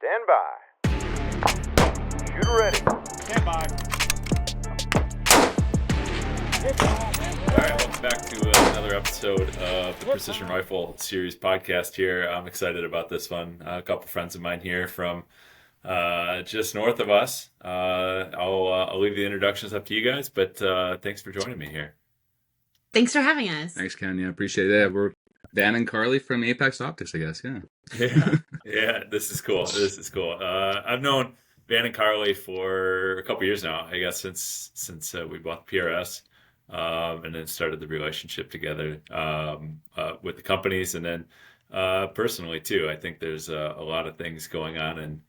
Stand by. Shooter ready. Stand by. All right, welcome back to another episode of the Precision Rifle Series podcast here. I'm excited about this one. A couple friends of mine here from just north of us. I'll leave the introductions up to you guys, but thanks for joining me here. Thanks for having us. Thanks, Ken. Yeah, appreciate that. We're Dan and Carlee from Apex Optics, I guess. Yeah. Yeah, this is cool. I've known Van and Carlee for a couple years now, I guess, since we bought PRS. And then started the relationship together with the companies, and then personally too. I think there's a lot of things going on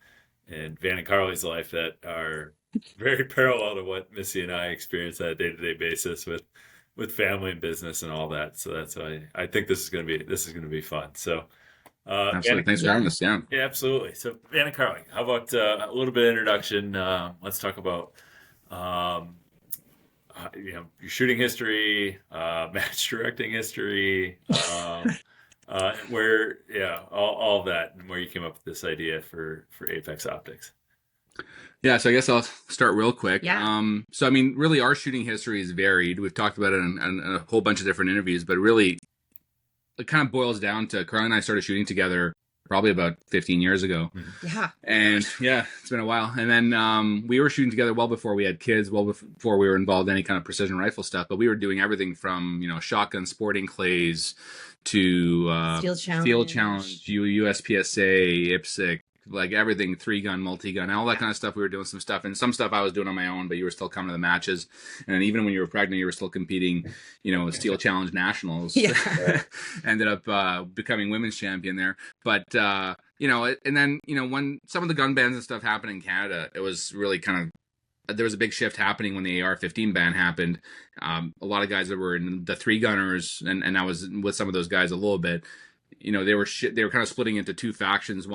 in Van and Carlee's life that are very parallel to what Missy and I experience on a day-to-day basis with family and business and all that. So that's why I think this is going to be fun. So Absolutely. Thanks for having us. Yeah. Yeah, absolutely. So Van and Carlee, how about a little bit of introduction? Let's talk about your shooting history, match directing history, all of that, and where you came up with this idea for Apex Optics. Yeah, so I guess I'll start real quick. Yeah. So I mean, really, our shooting history is varied. We've talked about it in a whole bunch of different interviews, but really, it kind of boils down to Carlee and I started shooting together probably about 15 years ago. Yeah. And yeah, it's been a while. And then we were shooting together well before we had kids, well before we were involved in any kind of precision rifle stuff. But we were doing everything from, shotgun sporting clays to Steel Challenge, USPSA, IPSC, like everything, 3-gun, multi-gun, all that kind of stuff. We were doing some stuff, and some stuff I was doing on my own, but you were still coming to the matches. And then even when you were pregnant, you were still competing, Steel Challenge Nationals. Yeah. Ended up becoming women's champion there. But, and then, when some of the gun bans and stuff happened in Canada, it was really there was a big shift happening when the AR-15 ban happened. A lot of guys that were in the 3-gunners, and I was with some of those guys a little bit, they were kind of splitting into two factions.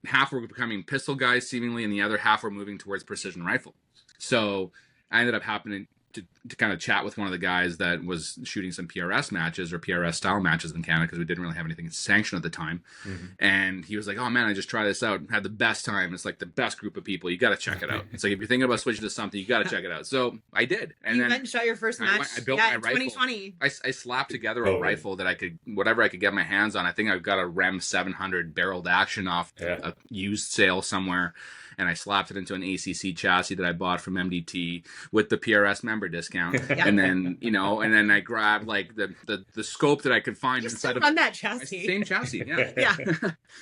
Half were becoming pistol guys seemingly, and the other half were moving towards precision rifle. So I ended up happening to kind of chat with one of the guys that was shooting some PRS matches or PRS style matches in Canada, because we didn't really have anything sanctioned at the time. Mm-hmm. And he was like, "Oh man, I just tried this out, had the best time. It's like the best group of people. You got to check it out. It's like, if you're thinking about switching to something, you got to check it out." So I did. And you then went and shot your first match. I built my rifle. 2020. I slapped together a rifle that whatever I could get my hands on. I think I've got a REM 700 barreled action off a used sale somewhere. And I slapped it into an ACC chassis that I bought from MDT with the PRS member discount. Yeah. And then, and then I grabbed like the scope that I could find inside of that chassis. Same chassis. Yeah. Yeah.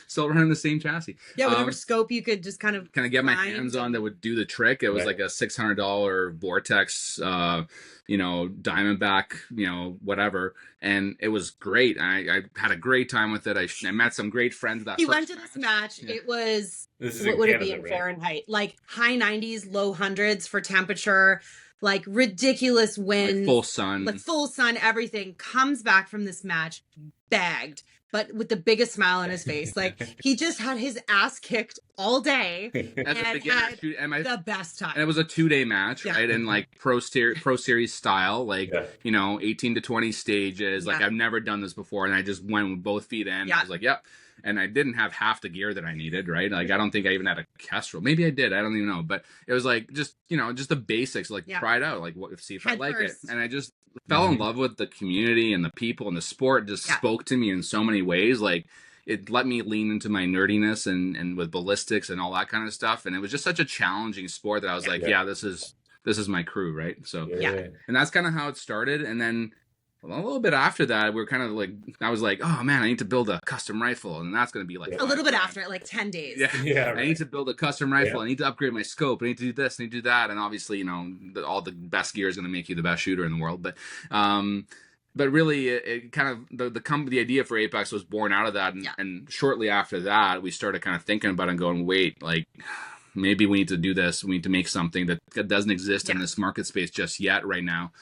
Still running the same chassis. Yeah. Whatever scope you could just kind of get my hands on that would do the trick. It was like a $600 Vortex, Diamondback, whatever. And it was great. I had a great time with it. I met some great friends. He went to this match. Yeah. It was, what would it be in Fahrenheit? Like high 90s, low hundreds for temperature, like ridiculous wind. Like full sun, everything. Comes back from this match, bagged, but with the biggest smile on his face. Like, he just had his ass kicked all day and had the best time. And it was a 2-day match, right? And like pro series style, like, 18 to 20 stages. Like, I've never done this before. And I just went with both feet in. Yeah. I was like, yep. And I didn't have half the gear that I needed, right? Like, I don't think I even had a Kestrel. Maybe I did. I don't even know. But it was like, just the basics, like try it out, like see if I like it. And I just fell in love with the community and the people, and the sport just spoke to me in so many ways. Like, it let me lean into my nerdiness and with ballistics and all that kind of stuff. And it was just such a challenging sport that I was this is my crew, right? So and that's kind of how it started. And then a little bit after that, we were kind of like, I was like, oh man, I need to build a custom rifle. And that's going to be like a little bit after it, like 10 days. Yeah. Right. I need to build a custom rifle. I need to upgrade my scope. I need to do this. I need to do that. And obviously, all the best gear is going to make you the best shooter in the world. But really, it kind of, the idea for Apex was born out of that. And shortly after that, we started kind of thinking about it and going, wait, like, maybe we need to do this. We need to make something that doesn't exist in this market space just yet right now.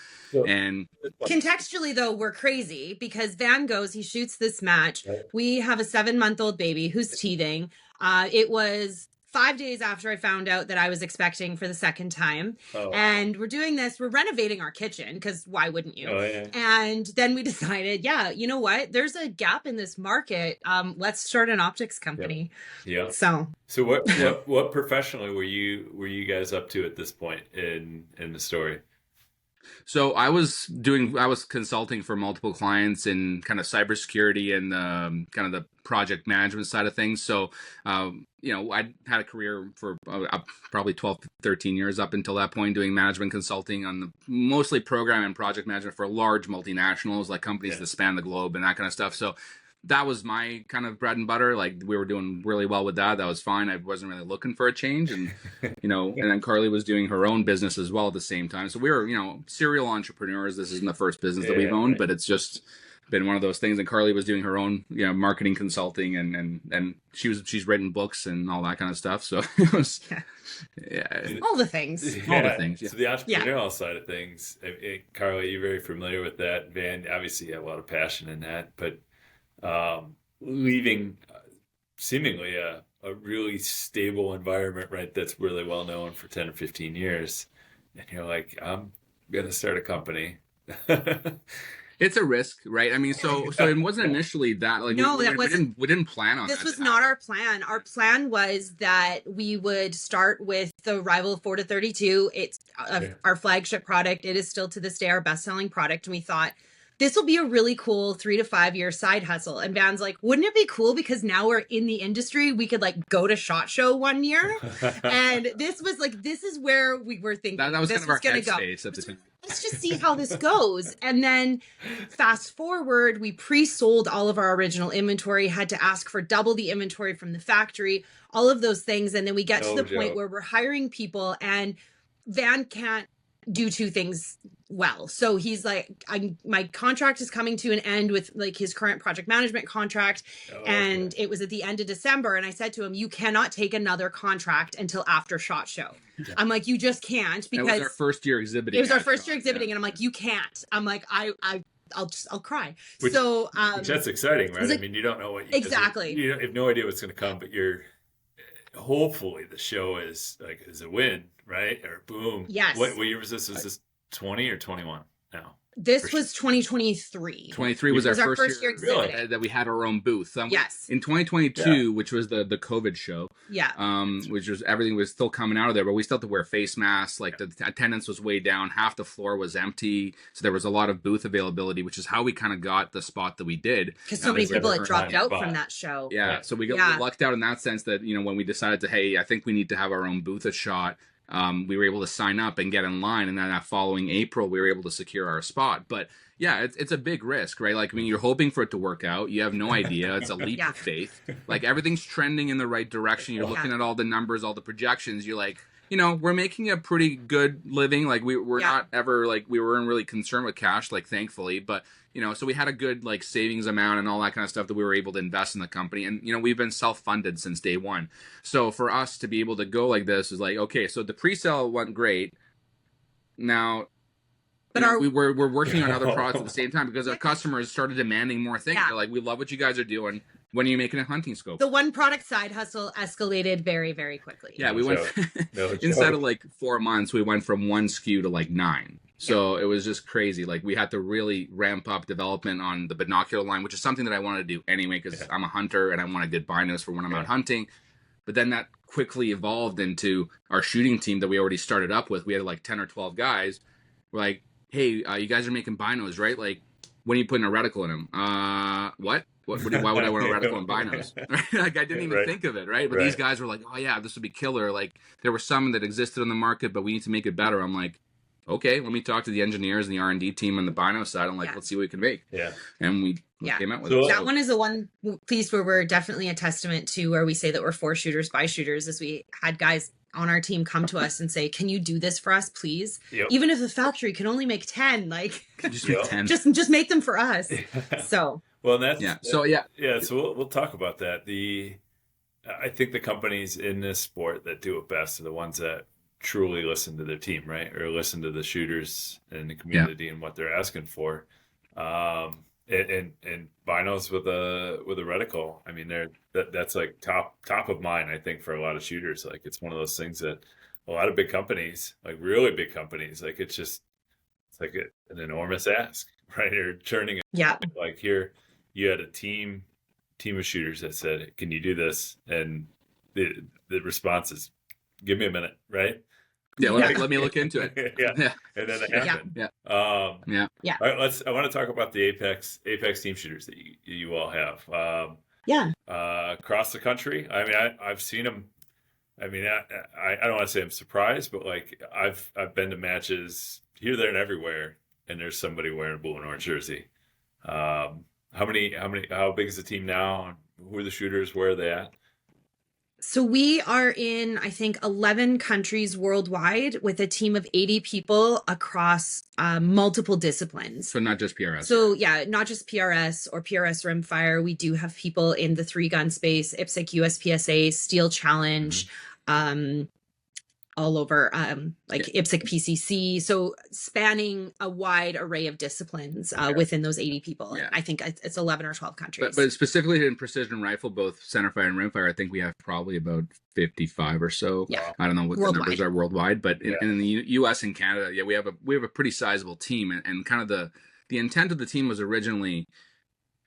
And contextually, though, we're crazy because Van goes, he shoots this match. We have a 7-month-old baby who's teething. It was 5 days after I found out that I was expecting for the second time. Oh. And we're doing this, we're renovating our kitchen, because why wouldn't you? Oh, yeah. And then we decided, yeah, you know what? There's a gap in this market. Let's start an optics company. Yeah. So what professionally were you guys up to at this point in the story? So I was consulting for multiple clients in kind of cybersecurity and kind of the project management side of things. So, I had a career for probably 12, 13 years up until that point, doing management consulting on mostly program and project management for large multinationals, like companies that span the globe and that kind of stuff. So that was my kind of bread and butter. Like, we were doing really well with that. That was fine. I wasn't really looking for a change. And, and then Carlee was doing her own business as well at the same time. So we were, serial entrepreneurs. This isn't the first business that we've owned, but it's just been one of those things. And Carlee was doing her own, marketing consulting, and she's written books and all that kind of stuff. So it was, all the things. All the things. Yeah. So the entrepreneurial side of things, Carlee, you're very familiar with that. Van, obviously you have a lot of passion in that, but leaving seemingly a really stable environment, right, that's really well known for 10 or 15 years, and you're like, I'm gonna start a company. It's a risk, right? I mean, so it wasn't initially that, like, no, we didn't plan on this. This was not our plan. Our plan was that we would start with the Rival 4 to 32. It's our flagship product. It is still to this day our best-selling product, and we thought, this will be a really cool 3 to 5 year side hustle. And Van's like, wouldn't it be cool? Because now we're in the industry, we could like go to SHOT Show one year. And this was like, this is where we were thinking that was this kind of our was going headspace at the time. Let's just see how this goes. And then fast forward, we pre-sold all of our original inventory, had to ask for double the inventory from the factory, all of those things. And then we get to the point where we're hiring people, and Van can't do two things well. So he's like, my contract is coming to an end with like his current project management contract. And it was at the end of December. And I said to him, you cannot take another contract until after SHOT Show. Yeah. I'm like, you just can't, because it was our first year exhibiting. It was our first year exhibiting. And I'm like, you can't. I'm like, I'll cry. So that's exciting, right? Like, I mean, you don't know what exactly. You have no idea what's going to come, but you're hopefully the show is a win, right? Or boom. Yes. What year was this? Was this 20 or 21 now? This was 2023. 23 was our first year exhibiting. That we had our own booth. Yes. In 2022, which was the COVID show. Yeah. Which was, everything was still coming out of there, but we still had to wear face masks. Like, the attendance was way down. Half the floor was empty. So there was a lot of booth availability, which is how we kind of got the spot that we did. Because so many people had dropped out from that show. Yeah. So we lucked out in that sense that, when we decided to, hey, I think we need to have our own booth at SHOT. We were able to sign up and get in line, and then that following April, we were able to secure our spot. But yeah, it's a big risk, right? Like, I mean, you're hoping for it to work out. You have no idea. It's a leap of faith. Like, everything's trending in the right direction. You're looking at all the numbers, all the projections. You're like, we're making a pretty good living. Like, we're not ever, like, we weren't really concerned with cash, like, thankfully. But, so we had a good, like, savings amount and all that kind of stuff that we were able to invest in the company. And, we've been self-funded since day one. So for us to be able to go like this is like, okay, so the pre-sale went great. Now, but we're working on other products at the same time, because our customers started demanding more things. They're like, we love what you guys are doing. When are you making a hunting scope? The one product side hustle escalated very, very quickly. Yeah, we went instead of like 4 months, we went from 1 SKU to like 9. So it was just crazy. Like, we had to really ramp up development on the binocular line, which is something that I wanted to do anyway, because I'm a hunter and I want good binos for when I'm out hunting. But then that quickly evolved into our shooting team that we already started up with. We had like 10 or 12 guys. We're like, hey, you guys are making binos, right? Like, when are you putting a reticle in them? What? Why would I want a reticle in binos? Like, I didn't even think of it, right? But these guys were like, oh yeah, this would be killer. Like, there were some that existed on the market, but we need to make it better. I'm like, okay, let me talk to the engineers and the R&D team on the bino side. I'm like, let's see what we can make. Yeah. And we came out with it. That one is the one piece where we're definitely a testament to, where we say that we're for shooters by shooters, is we had guys on our team come to us and say, can you do this for us, please? Yep. Even if the factory can only make 10, like, just make 10. Just make them for us. So. Well, that's So we'll talk about that. I think the companies in this sport that do it best are the ones that truly listen to their team, right? Or listen to the shooters and the community and what they're asking for. and binos with a reticle. I mean, that's like top of mind, I think, for a lot of shooters. Like it's one of those things that a lot of big companies, like really big companies, like it's like an enormous ask, right? You're turning it. Yeah. Like here, you had a team of shooters that said, "Can you do this?" And the response is, "Give me a minute," right? Yeah, let me look into it. Yeah. And then it happened. Yeah. Yeah. All right, I want to talk about the Apex team shooters that you all have. Yeah. Across the country. I mean, I've seen them. I mean, I don't want to say I'm surprised, but like I've been to matches here, there, and everywhere, and there's somebody wearing a blue and orange jersey. How big is the team now? Who are the shooters? Where are they at? So we are in, I think, 11 countries worldwide with a team of 80 people across multiple disciplines. So not just PRS. So yeah, not just PRS or PRS rimfire. We do have people in the 3-gun space, IPSC, USPSA, Steel Challenge, all over, like IPSC, PCC. So spanning a wide array of disciplines within those 80 people. Yeah. I think it's 11 or 12 countries. But specifically in precision rifle, both centerfire and rimfire, I think we have probably about 55 or so. Yeah. I don't know what Worldwide. the numbers are worldwide, but in the U.S. and Canada, yeah, we have a pretty sizable team, and kind of the intent of the team was originally,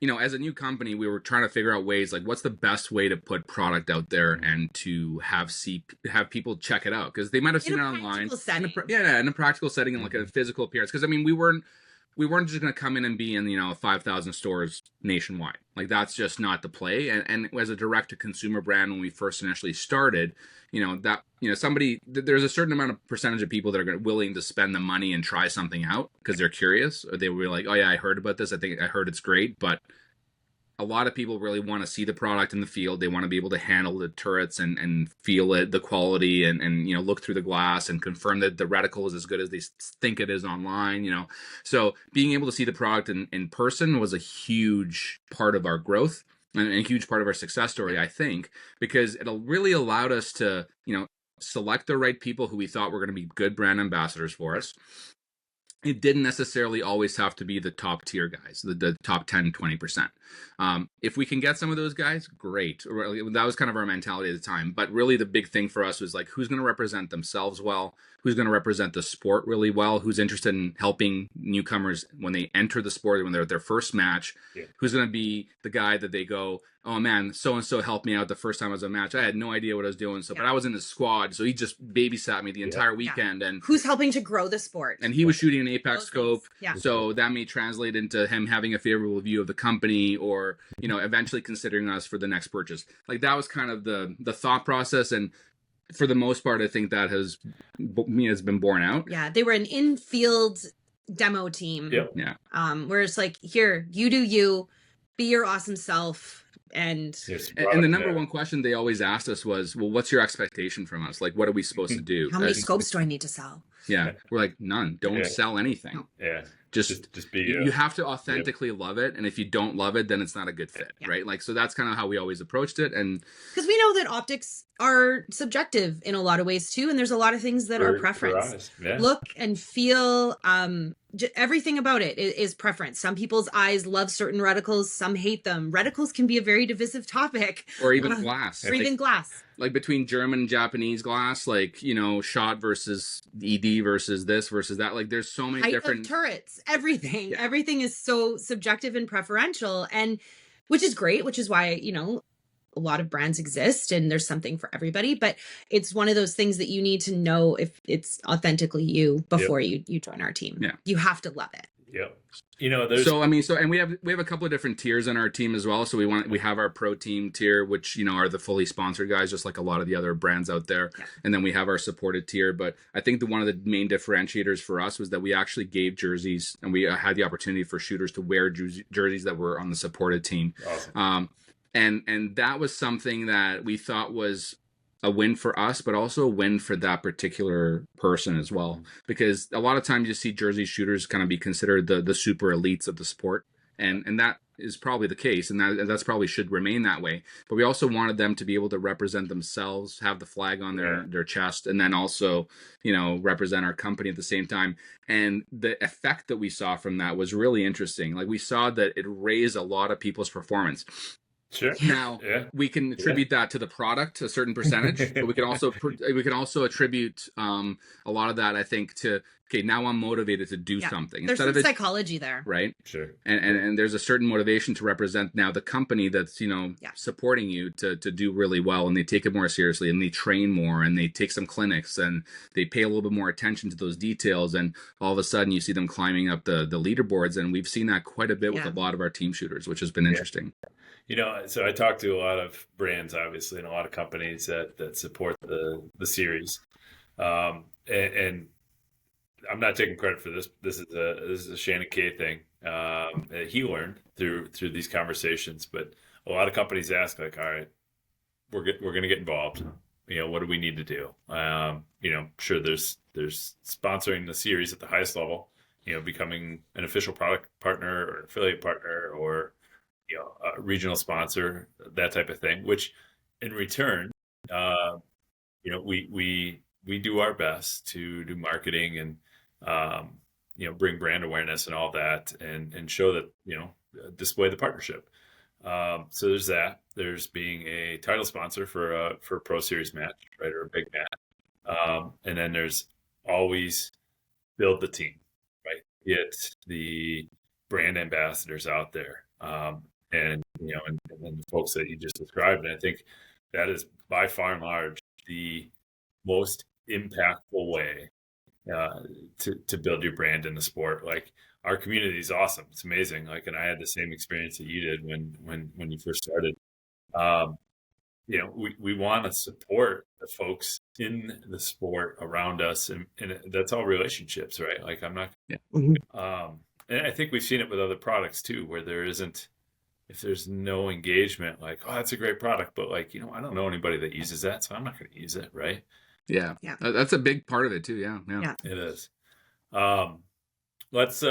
you know, as a new company, we were trying to figure out ways like what's the best way to put product out there and to have people check it out, because they might have seen it online. In a practical setting and like a physical appearance. Because I mean, we weren't just going to come in and be in 5,000 stores nationwide. Like that's just not the play. And as a direct to consumer brand, when we first initially started, there's a certain amount of percentage of people that are willing to spend the money and try something out because they're curious, or they were like, oh yeah, I heard about this. I heard it's great. But a lot of people really want to see the product in the field. They want to be able to handle the turrets and feel it, the quality, and look through the glass and confirm that the reticle is as good as they think it is online. So being able to see the product in person was a huge part of our growth and a huge part of our success story, I think, because it really allowed us to select the right people who we thought were going to be good brand ambassadors for us. It didn't necessarily always have to be the top tier guys, the top 10, 20%. If we can get some of those guys, great. That was kind of our mentality at the time. But really the big thing for us was like, who's going to represent themselves well? Who's going to represent the sport really well? Who's interested in helping newcomers when they enter the sport, when they're at their first match? Yeah. Who's going to be the guy that they go, oh man, so-and-so helped me out the first time I was at a match. I had no idea what I was doing. But I was in his squad. So he just babysat me the entire weekend. And who's helping to grow the sport? And he was shooting an Apex scope. Yeah. So that may translate into him having a favorable view of the company, or, eventually considering us for the next purchase. Like that was kind of the thought process. And for the most part, I think that has been borne out. Yeah. They were an in-field demo team. Yep. Yeah. Where it's like, here, you do you, be your awesome self. And the number one question they always asked us was, well, what's your expectation from us? Like, what are we supposed to do? How many scopes do I need to sell? Yeah. We're like, none. Don't sell anything. Yeah. Just be you have to authentically love it, and if you don't love it, then it's not a good fit, right? Like, so that's kind of how we always approached it. And because we know that optics are subjective in a lot of ways too, and there's a lot of things that are preference. Look and feel, everything about it is preference. Some people's eyes love certain reticles, some hate them. Reticles can be a very divisive topic, or even glass, or even glass. Like between German and Japanese glass, like, shot versus ED versus this versus that. Like there's so many different turrets, everything. Yeah. Everything is so subjective and preferential, and which is great, which is why, a lot of brands exist and there's something for everybody, but it's one of those things that you need to know if it's authentically you before you join our team. Yeah. You have to love it. Yep. And we have a couple of different tiers on our team as well. So we have our pro team tier, which, are the fully sponsored guys, just like a lot of the other brands out there. Yeah. And then we have our supported tier. But I think one of the main differentiators for us was that we actually gave jerseys, and we had the opportunity for shooters to wear jerseys that were on the supported team. Awesome. And that was something that we thought was a win for us, but also a win for that particular person as well. Because a lot of times you see jersey shooters kind of be considered the super elites of the sport. and that is probably the case, and that's probably should remain that way. But we also wanted them to be able to represent themselves, have the flag on their chest, and then also, you know, represent our company at the same time. And the effect that we saw from that was really interesting. Like, we saw that it raised a lot of people's performance. Sure. Now we can attribute that to the product, a certain percentage, but we can also attribute a lot of that, I think, to, okay, now I'm motivated to do something. There's some psychology there, right? Sure. And there's a certain motivation to represent now the company that's, you know, supporting you to do really well, and they take it more seriously, and they train more, and they take some clinics, and they pay a little bit more attention to those details, and all of a sudden you see them climbing up the leaderboards, and we've seen that quite a bit with a lot of our team shooters, which has been interesting. You know, so I talk to a lot of brands, obviously, and a lot of companies that support the series, and I'm not taking credit for this. This is a Shannon K thing that he learned through these conversations. But a lot of companies ask, like, all right, we're going to get involved. You know, what do we need to do? You know, sure, there's sponsoring the series at the highest level. You know, becoming an official product partner or affiliate partner, or, you know, a regional sponsor, that type of thing, which in return, you know, we do our best to do marketing and, you know, bring brand awareness and all that, and show that, you know, display the partnership. So there's that. There's being a title sponsor for a Pro Series match, right, or a big match. And then there's always build the team, right? Get the brand ambassadors out there. And, you know, and the folks that you just described. And I think that is by far and large the most impactful way to build your brand in the sport. Like, our community is awesome. It's amazing. Like, and I had the same experience that you did when you first started. You know, we want to support the folks in the sport around us, and that's all relationships, right? Like, I'm not, and I think we've seen it with other products too, where if there's no engagement, like, oh, that's a great product, but, like, you know, I don't know anybody that uses that, so I'm not going to use it, right? Yeah. That's a big part of it too. Yeah. It is. Let's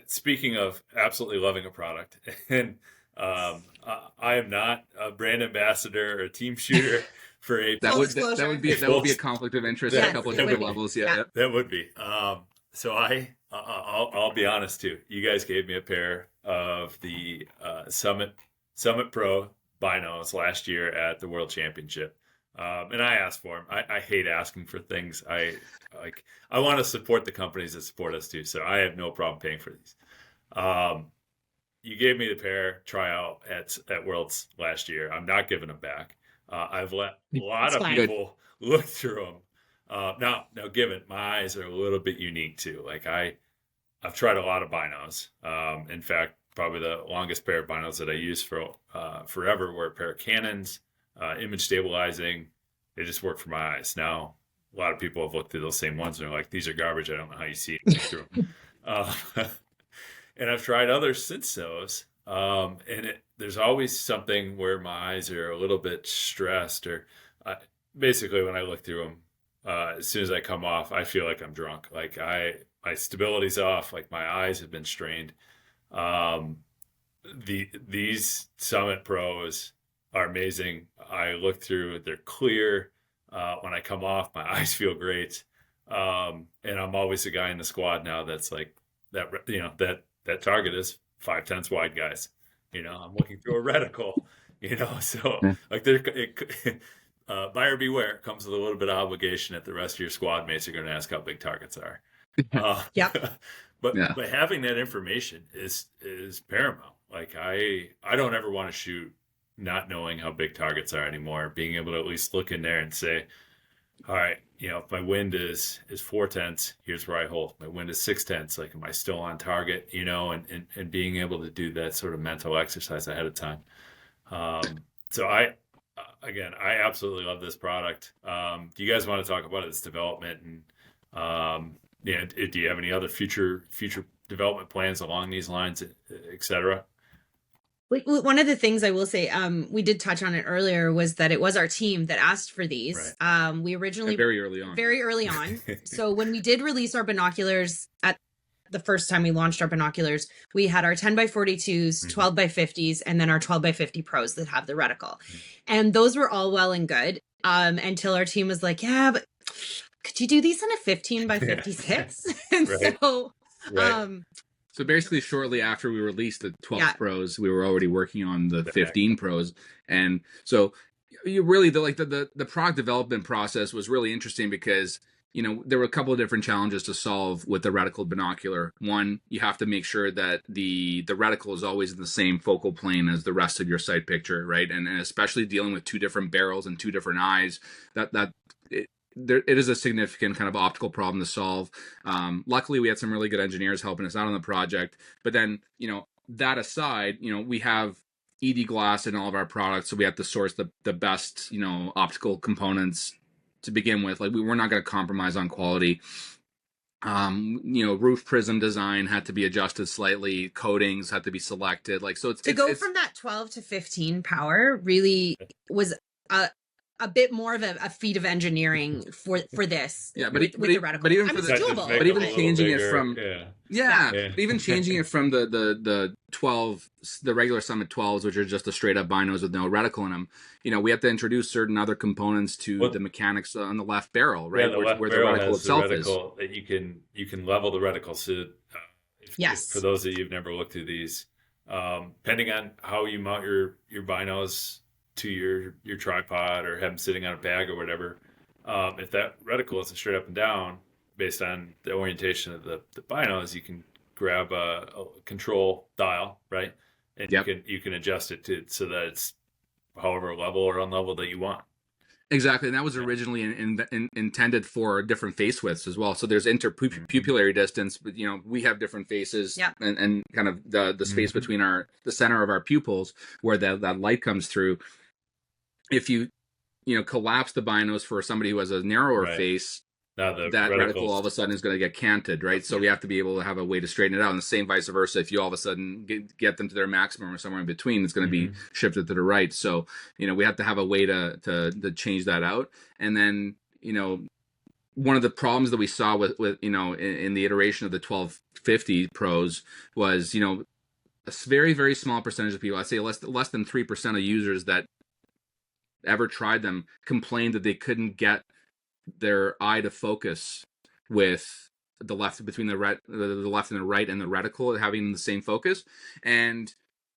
speaking of absolutely loving a product, and I am not a brand ambassador or a team shooter for a that would be a conflict of interest at a couple of different levels. That would be. So I'll be honest too. You guys gave me a pair of the Summit Pro binos last year at the World Championship, and I asked for them. I hate asking for things. I want to support the companies that support us too, so I have no problem paying for these. You gave me the pair tryout at Worlds last year. I'm not giving them back. I've let a lot of people look through them. Now, given my eyes are a little bit unique too. Like, I've tried a lot of binos. In fact, probably the longest pair of binos that I used for forever were a pair of Canons, image stabilizing. They just work for my eyes. Now, a lot of people have looked through those same ones and they're like, these are garbage. I don't know how you see it through them. And I've tried others since those. And there's always something where my eyes are a little bit stressed, or basically when I look through them, as soon as I come off, I feel like I'm drunk. Like, my stability's off. Like, my eyes have been strained. These Summit Pros are amazing. I look through, they're clear. When I come off, my eyes feel great. And I'm always the guy in the squad now that's like that, you know, that target is 5/10 wide, guys. You know, I'm looking through a reticle, you know, so like buyer beware comes with a little bit of obligation that the rest of your squad mates are going to ask how big targets are. But having that information is paramount. Like, I don't ever want to shoot not knowing how big targets are anymore. Being able to at least look in there and say, all right, you know, if my wind is 4/10, here's where I hold. My wind is 6/10. Like, am I still on target? You know, and being able to do that sort of mental exercise ahead of time. So I absolutely love this product. Do you guys want to talk about its development, and do you have any other future development plans along these lines, et cetera? One of the things I will say, we did touch on it earlier, was that it was our team that asked for these. Right. We originally very early on. So when we did release our binoculars at the first time we launched our binoculars, we had our 10 by 42s, 12 by 50s, and then our 12 by 50 pros that have the reticle. And those were all well and good until our team was like, yeah, but could you do these in a 15 by 56? And so, so basically shortly after we released the 12 pros, we were already working on the 15 pros. And so you really, the product development process was really interesting because, you know, there were a couple of different challenges to solve with the reticle binocular. One, you have to make sure that the reticle is always in the same focal plane as the rest of your sight picture, right? And especially dealing with two different barrels and two different eyes, it is a significant kind of optical problem to solve. Luckily, we had some really good engineers helping us out on the project. But then, you know, that aside, you know, we have ED glass in all of our products, so we have to source the best, you know, optical components to begin with. Like we're not going to compromise on quality. You know, roof prism design had to be adjusted slightly. Coatings had to be selected. Like, so it's go from that 12 to 15 power really was a bit more of a feat of engineering for this. Yeah, with the reticle. But even I mean, for it's doable. but even changing bigger, it from but even changing it from the 12, the regular Summit 12s, which are just the straight up binos with no reticle in them. You know, we have to introduce certain other components to the mechanics on the left barrel, right? Yeah, where the reticle itself is. That you can level the reticle. So if, for those of you who've never looked through these, depending on how you mount your binos to your tripod or have them sitting on a bag or whatever, if that reticle isn't straight up and down based on the orientation of the binos, you can grab a control dial, right? And you can adjust it so that it's however level or unlevel that you want. Exactly, and that was originally intended for different face widths as well. So there's interpupillary distance, but you know we have different faces, and kind of the space between the center of our pupils where that light comes through. If you collapse the binos for somebody who has a narrower face, that reticle all of a sudden is going to get canted, right? So we have to be able to have a way to straighten it out. And the same vice versa. If you all of a sudden get them to their maximum or somewhere in between, it's going to be shifted to the right. So, you know, we have to have a way to change that out. And then, you know, one of the problems that we saw with you know, in the iteration of the 1250 pros was, you know, a very, very small percentage of people, I'd say less than 3% of users that ever tried them complained that they couldn't get their eye to focus with the left, between the left and the right and the reticle having the same focus. And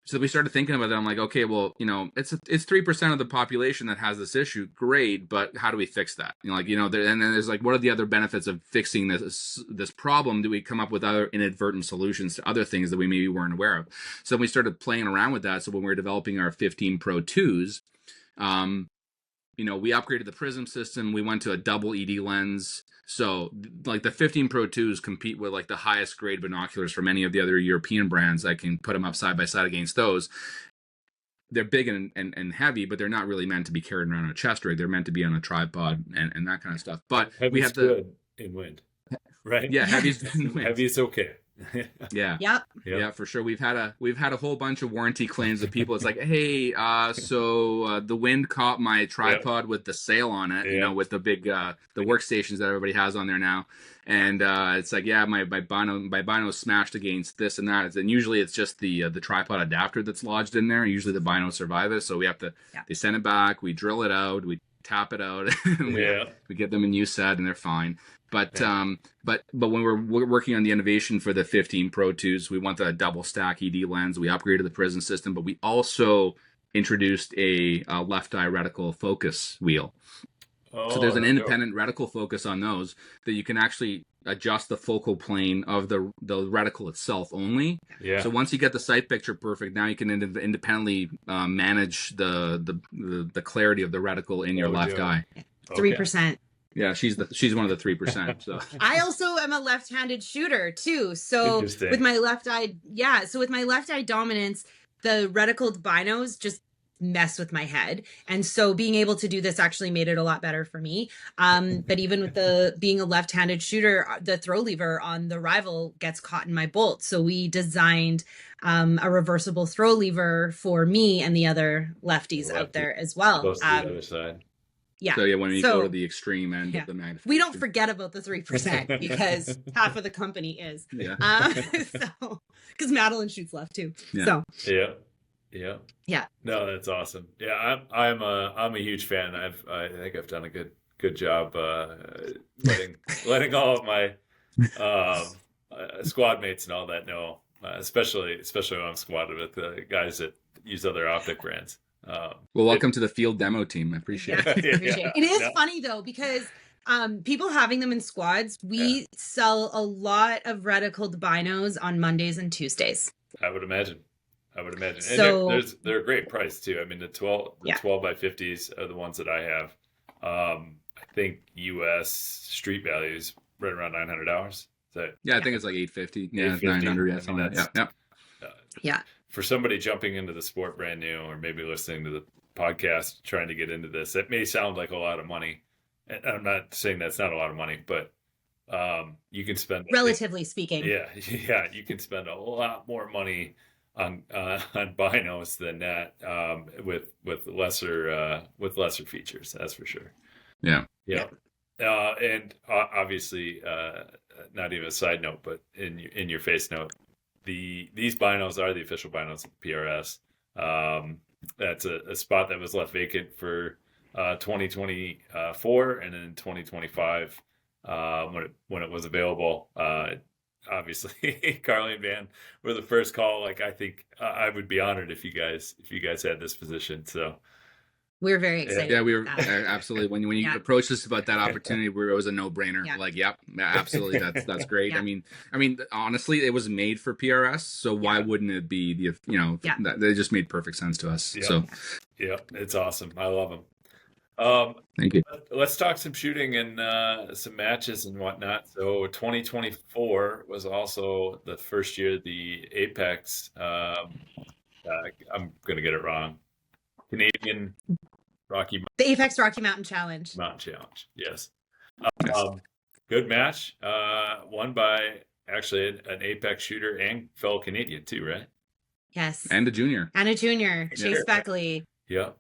so we started thinking about that. I'm like, okay, well, you know, it's 3% of the population that has this issue. Great, but how do we fix that? You know, like, you know, and then there's like, what are the other benefits of fixing this problem? Do we come up with other inadvertent solutions to other things that we maybe weren't aware of? So we started playing around with that. So when we were developing our 15 Pro 2s, you know, we upgraded the prism system. We went to a double ED lens. So like the 15 Pro 2s compete with like the highest grade binoculars from any of the other European brands. I can put them up side by side against those. They're big and heavy, but they're not really meant to be carried around on a chest rig. They're meant to be on a tripod and that kind of stuff. But heavy's we have good in wind, right? Yeah, heavy's in wind. Heavy's okay. Yeah, for sure. We've had a whole bunch of warranty claims of people. It's like, hey, so the wind caught my tripod with the sail on it, you know, with the big the workstations that everybody has on there now, and it's like, yeah, my bino smashed against this and that. And usually it's just the tripod adapter that's lodged in there. Usually the bino survives, so we have to they send it back, we drill it out, we tap it out, and we get them a new set, and they're fine. But when we're working on the innovation for the 15 Pro 2s, we went to a double stack ED lens. We upgraded the prism system, but we also introduced a left eye reticle focus wheel. So there's an independent reticle focus on those that you can actually adjust the focal plane of the reticle itself only. So once you get the sight picture perfect, now you can independently manage the clarity of the reticle in your left eye. 3%. Yeah, she's one of the 3%. So I also am a left-handed shooter too. So with my left eye, with my left eye dominance, the reticled binos just mess with my head. And so being able to do this actually made it a lot better for me. But even with being a left-handed shooter, the throw lever on the Rival gets caught in my bolt. So we designed a reversible throw lever for me and the other lefties out there as well. Close to the other side. Yeah. So yeah, when you go to the extreme end of the magnification, we don't forget about the 3% because half of the company is. Yeah. So because Madeline shoots left too. Yeah. So yeah. No, that's awesome. Yeah, I'm a huge fan. I think I've done a good job letting all of my squad mates and all that know, especially when I'm squatted with the guys that use other optic brands. Well, welcome to the field demo team. I appreciate it. It is funny though, because people having them in squads, we sell a lot of reticled binos on Mondays and Tuesdays. I would imagine. So, and they're a great price too. I mean, the 12 by 50s are the ones that I have. I think U.S. street value is right around $900. I think it's like 850. Yeah, 900. Yeah, something like that. Yeah. For somebody jumping into the sport brand new, or maybe listening to the podcast trying to get into this, that may sound like a lot of money. And I'm not saying that's not a lot of money, but you can spend, relatively speaking. Yeah, you can spend a lot more money on binos than that with lesser features. That's for sure. Yeah. And obviously, not even a side note, but in your face note, these binos are the official binos of PRS. That's a spot that was left vacant for 2024, and then 2025 when it was available. Obviously, Carlee and Van were the first call. Like, I think I would be honored if you guys had this position. So we're very excited. Yeah, we were absolutely. When you approached us about that opportunity, it was a no-brainer. Yeah. Like, yep, absolutely. That's great. Yeah. I mean, honestly, it was made for PRS, so why wouldn't it be they just made perfect sense to us. Yeah. So yeah, it's awesome. I love them. Thank you. Let's talk some shooting and some matches and whatnot. So 2024 was also the first year the Apex. I'm going to get it wrong. Canadian the Apex Rocky Mountain Challenge. Yes. Good match. Won by actually an Apex shooter and fellow Canadian too, right? Yes. And a junior, Chase Beckley. Yeah.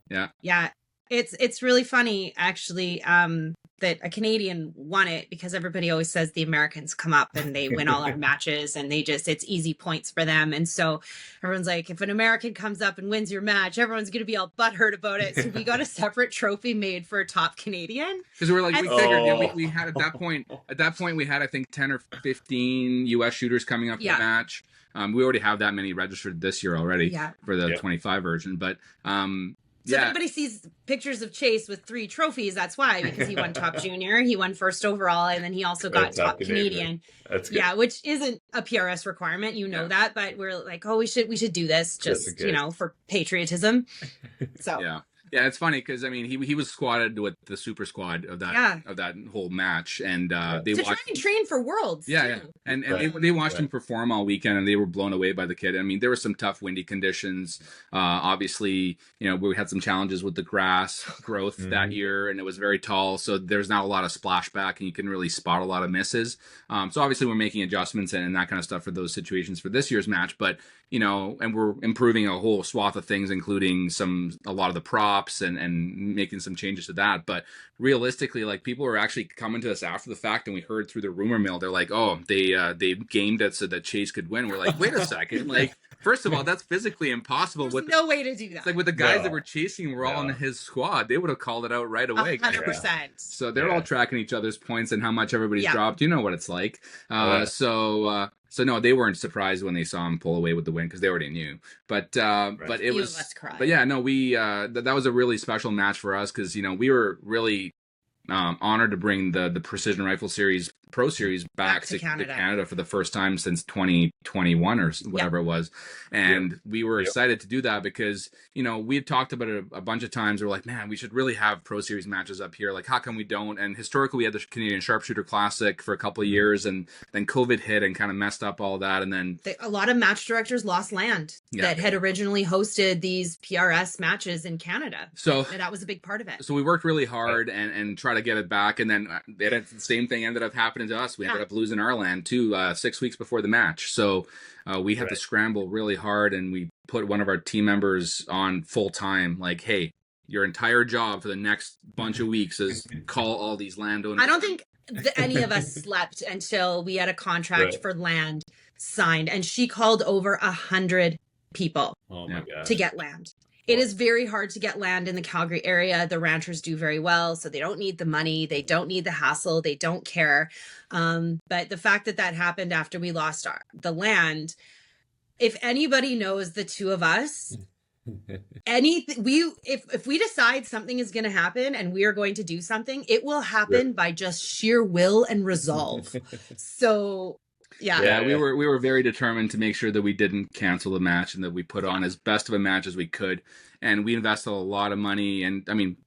It's really funny actually that a Canadian won it, because everybody always says the Americans come up and they win all our matches and it's easy points for them. And so everyone's like, if an American comes up and wins your match, everyone's going to be all butthurt about it. So we got a separate trophy made for a top Canadian. Because we figured we had at that point we had, I think, 10 or 15 U.S. shooters coming up to the match. We already have that many registered this year already for the 25 version. But so if anybody sees pictures of Chase with 3 trophies, that's why, because he won top junior, he won first overall, and then he also got top Canadian. That's good. Yeah, which isn't a PRS requirement, that, but we're like, we should do this just for patriotism. So Yeah, it's funny because he was squatted with the super squad of that whole match, and they watched try and train for Worlds. And they watched him perform all weekend, and they were blown away by the kid. I mean, there were some tough, windy conditions. Obviously, we had some challenges with the grass growth that year, and it was very tall, so there's not a lot of splashback, and you can really spot a lot of misses. So obviously, we're making adjustments and that kind of stuff for those situations for this year's match, but and we're improving a whole swath of things, including a lot of the props and making some changes to that. But realistically, like, people were actually coming to us after the fact, and we heard through the rumor mill, they're like, they gamed it so that Chase could win. We're like, wait a second, like, first of all, that's physically impossible. There's no way to do that. It's like with the guys that were chasing were all in his squad, they would have called it out right away. 100%. So they're all tracking each other's points and how much everybody's dropped. You know what it's like. So no, they weren't surprised when they saw him pull away with the win, because they already knew. But it was. But yeah, no, we that was a really special match for us, because we were really honored to bring the Precision Rifle Series Pro Series back to Canada for the first time since 2021 or whatever it was. And we were excited to do that because, we had talked about it a bunch of times. We're like, man, we should really have Pro Series matches up here. Like, how come we don't? And historically, we had the Canadian Sharpshooter Classic for a couple of years, and then COVID hit and kind of messed up all that. And then a lot of match directors lost land that had originally hosted these PRS matches in Canada. So that was a big part of it. So we worked really hard and try to get it back. And then the same thing ended up happening to us. We ended up losing our land too 6 weeks before the match. So we had to scramble really hard, and we put one of our team members on full time, like, hey, your entire job for the next bunch of weeks is call all these landowners. I don't think any of us slept until we had a contract for land signed, and she called over 100 people to get land. It is very hard to get land in the Calgary area. The ranchers do very well, so they don't need the money. They don't need the hassle. They don't care. But the fact that that happened after we lost the land, if anybody knows the two of us, if we decide something is going to happen and we are going to do something, it will happen by just sheer will and resolve. So we were very determined to make sure that we didn't cancel the match and that we put on as best of a match as we could, and we invested a lot of money, and I mean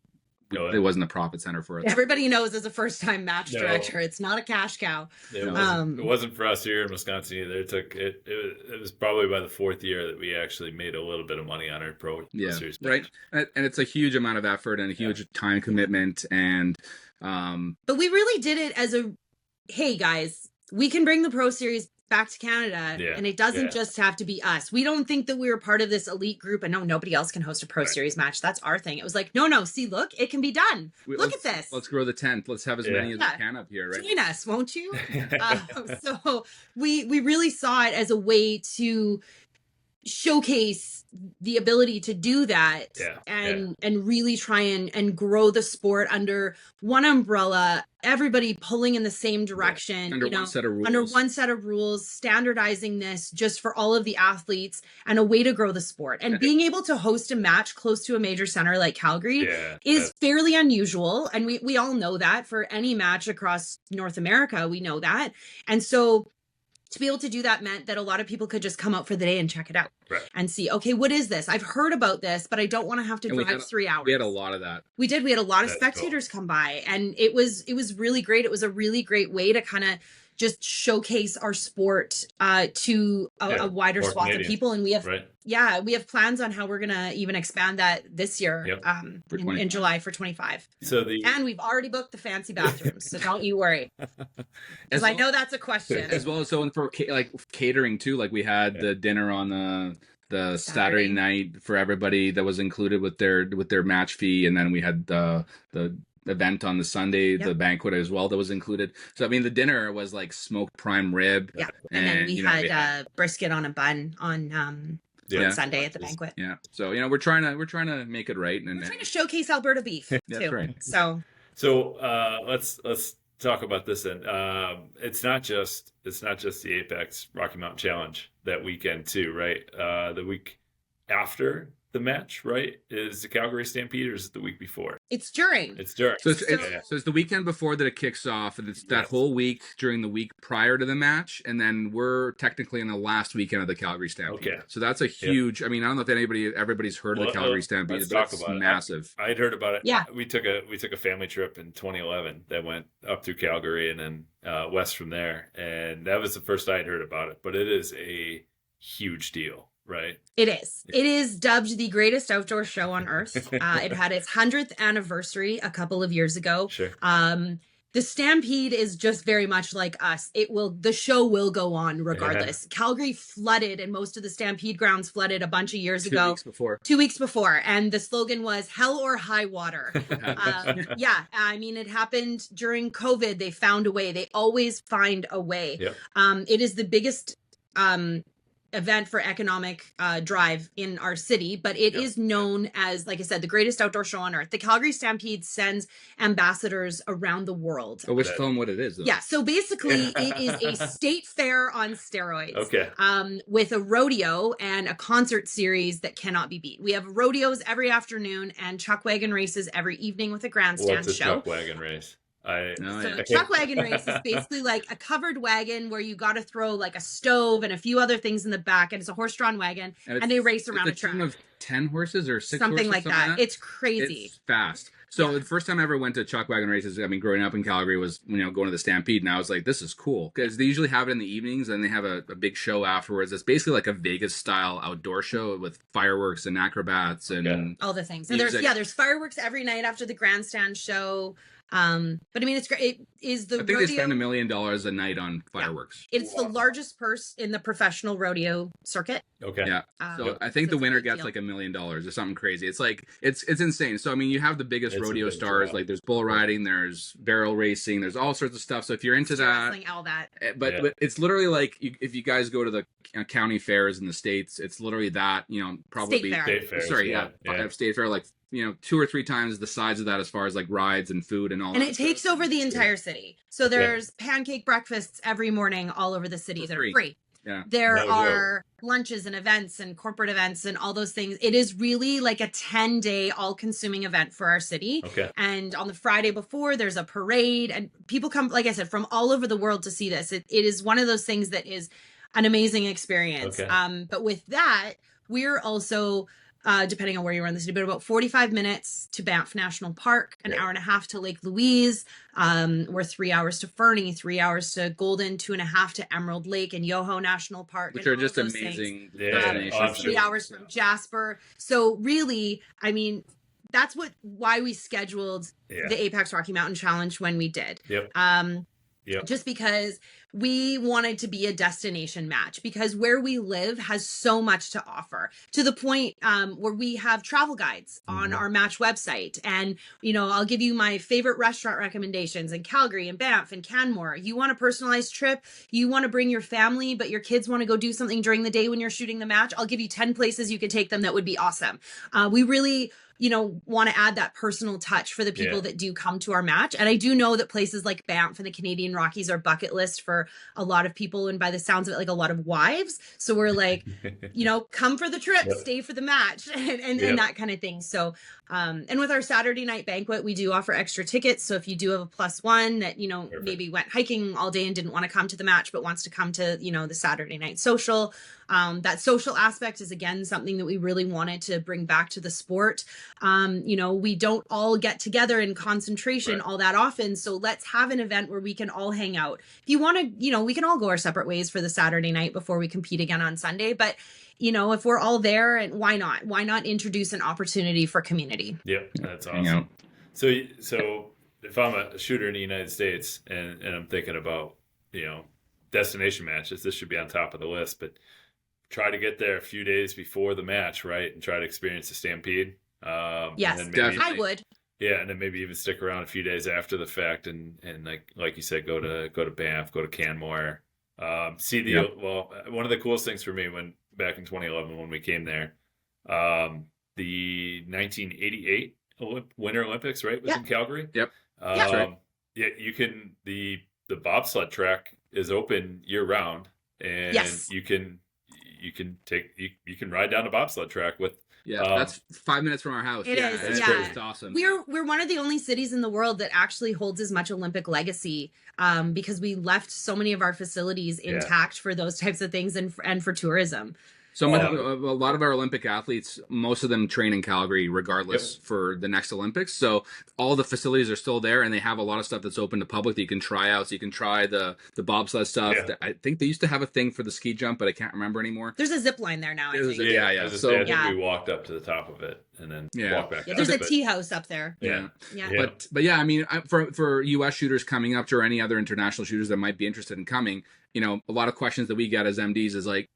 it wasn't a profit center for us. Everybody knows as a first-time match director, it's not a cash cow. It wasn't for us here in Wisconsin either. It was probably by the fourth year that we actually made a little bit of money on our pro series. Right. And it's a huge amount of effort and a huge time commitment, and but we really did it as hey guys, we can bring the pro series back to Canada, and it doesn't just have to be us. We don't think that we were part of this elite group and nobody else can host a pro series match. That's our thing. It was like, no, see, look, it can be done. Look at this. Let's grow the tent. Let's have as many as we can up here, right? Join us, won't you? So we really saw it as a way to showcase the ability to do that and really try and grow the sport under one umbrella, everybody pulling in the same direction, under one set of rules, standardizing this just for all of the athletes, and a way to grow the sport. And being able to host a match close to a major center like Calgary is fairly unusual, and we all know that. For any match across North America, we know that. And so to be able to do that meant that a lot of people could just come out for the day and check it out and see, okay, what is this? I've heard about this, but I don't want to have to drive 3 hours. We had a lot of that. We did. We had a lot of spectators come by, and it was really great. It was a really great way to kind of just showcase our sport to a wider swath of people. And we have plans on how we're going to even expand that this year in July for 25. And we've already booked the fancy bathrooms, so don't you worry. Because I know that's a question. As well as for like catering too, like we had the dinner on the Saturday night for everybody that was included with their match fee, and then we had the event on the Sunday, the banquet as well that was included. So I mean, the dinner was like smoked prime rib, and then we had brisket on a bun on Sunday at the banquet. Yeah, so we're trying to make it right, and we're trying to showcase Alberta beef too. That's right. So let's talk about this then. It's not just the Apex Rocky Mountain Challenge that weekend too, right? The week after the match, right, is the Calgary Stampede, or is it the week before? It's during. So it's the weekend before that it kicks off, and it's that whole week during the week prior to the match, and then we're technically in the last weekend of the Calgary Stampede. Okay. So that's a huge. I mean, I don't know if everybody's heard of the Calgary Stampede, but it's massive. I'd heard about it. Yeah. We took a family trip in 2011 that went up through Calgary and then west from there, and that was the first I'd heard about it. But it is a huge deal. Right. It is. It is dubbed the greatest outdoor show on earth. It had its 100th anniversary a couple of years ago. Sure. The Stampede is just very much like us. The show will go on regardless. Yeah. Calgary flooded, and most of the Stampede grounds flooded a bunch of years ago. 2 weeks before. And the slogan was hell or high water. I mean, it happened during COVID. They found a way. They always find a way. Yep. It is the biggest event for economic drive in our city, but it is known as, like I said, the greatest outdoor show on earth. The Calgary Stampede sends ambassadors around the world. Oh, let's tell them what it is, though. Yeah, so basically it is a state fair on steroids. Okay. With a rodeo and a concert series that cannot be beat. We have rodeos every afternoon and chuck wagon races every evening with a grandstand show. Chuck wagon race? Chuck wagon race is basically like a covered wagon where you got to throw like a stove and a few other things in the back, and it's a horse-drawn wagon, and they race around a track. Team of 10 horses or 6 something horses, like that. It's crazy. It's fast. So the first time I ever went to chuck wagon races, I mean, growing up in Calgary was, going to the Stampede, and I was like, this is cool. Because they usually have it in the evenings, and they have a big show afterwards. It's basically like a Vegas-style outdoor show with fireworks and acrobats and all the things. And there's fireworks every night after the grandstand show. But I mean, it's great. It is the I think rodeo. they spend $1 million a night on fireworks. It's the largest purse in the professional rodeo circuit. Okay. Yeah. So I think so the it's a winner big gets deal. like $1 million or something crazy. It's like it's insane. So I mean, you have the biggest It's a rodeo big stars. draw. Like there's bull riding, there's barrel racing, there's all sorts of stuff. So if you're into Steer that, wrestling, all that. but it's literally like if you guys go to the county fairs in the States, it's literally that, probably State fair. State fairs, sorry, yeah. state fair, like 2 or 3 times the size of that as far as like rides and food and all And that it stuff. takes over the entire city. So there's pancake breakfasts every morning all over the city For that free. are free. Yeah. There No joke. are lunches and events and corporate events and all those things. It is really like a 10-day all-consuming event for our city. Okay. And on the Friday before, there's a parade, and people come, like I said, from all over the world to see this. It is one of those things that is an amazing experience. Okay. But with that, we're also, depending on where you are in the city, but about 45 minutes to Banff National Park, an hour and a half to Lake Louise. We're 3 hours to Fernie, 3 hours to Golden, 2.5 to Emerald Lake and Yoho National Park. Which and are all just those things. amazing Yeah. destinations. I'm Three sure. hours from Jasper. So really, I mean, that's why we scheduled the Apex Rocky Mountain Challenge when we did. Yep. Just because we wanted to be a destination match, because where we live has so much to offer, to the point where we have travel guides on our match website. And, I'll give you my favorite restaurant recommendations in Calgary and Banff and Canmore. You want a personalized trip, you want to bring your family, but your kids want to go do something during the day when you're shooting the match, I'll give you 10 places you could take them that would be awesome. We really want to add that personal touch for the people that do come to our match. And I do know that places like Banff and the Canadian Rockies are bucket list for a lot of people. And by the sounds of it, like a lot of wives. So we're like, come for the trip, stay for the match and that kind of thing. So, and with our Saturday night banquet, we do offer extra tickets. So if you do have a +1 that, maybe went hiking all day and didn't want to come to the match, but wants to come to, the Saturday night social, that social aspect is again something that we really wanted to bring back to the sport. We don't all get together in concentration all that often. So let's have an event where we can all hang out. If you want to, we can all go our separate ways for the Saturday night before we compete again on Sunday. But, if we're all there, and why not? Why not introduce an opportunity for community? Yep. That's awesome. So if I'm a shooter in the United States and I'm thinking about, destination matches, this should be on top of the list, but try to get there a few days before the match, right? And try to experience the Stampede. Yes, and then maybe, I would. Yeah, and then maybe even stick around a few days after the fact, and like you said, go to Banff, go to Canmore. See the one of the coolest things for me back in 2011 when we came there, the 1988 Winter Olympics, right, was in Calgary. Yep. That's right. Yeah, you can the bobsled track is open year round, and you can ride down the bobsled track with. Yeah, that's 5 minutes from our house. It is, It's yeah. great. It's awesome. We're one of the only cities in the world that actually holds as much Olympic legacy, because we left so many of our facilities intact for those types of things and for tourism. So a lot of our Olympic athletes, most of them train in Calgary regardless for the next Olympics. So all the facilities are still there, and they have a lot of stuff that's open to public that you can try out. So you can try the bobsled stuff. Yeah. I think they used to have a thing for the ski jump, but I can't remember anymore. There's a zip line there now, I think. Yeah. So I think we walked up to the top of it and then walked back. Yeah, up, there's a but- tea house up there. Yeah. But yeah, I mean, for U.S. shooters coming up to, or any other international shooters that might be interested in coming, a lot of questions that we get as MDs is like,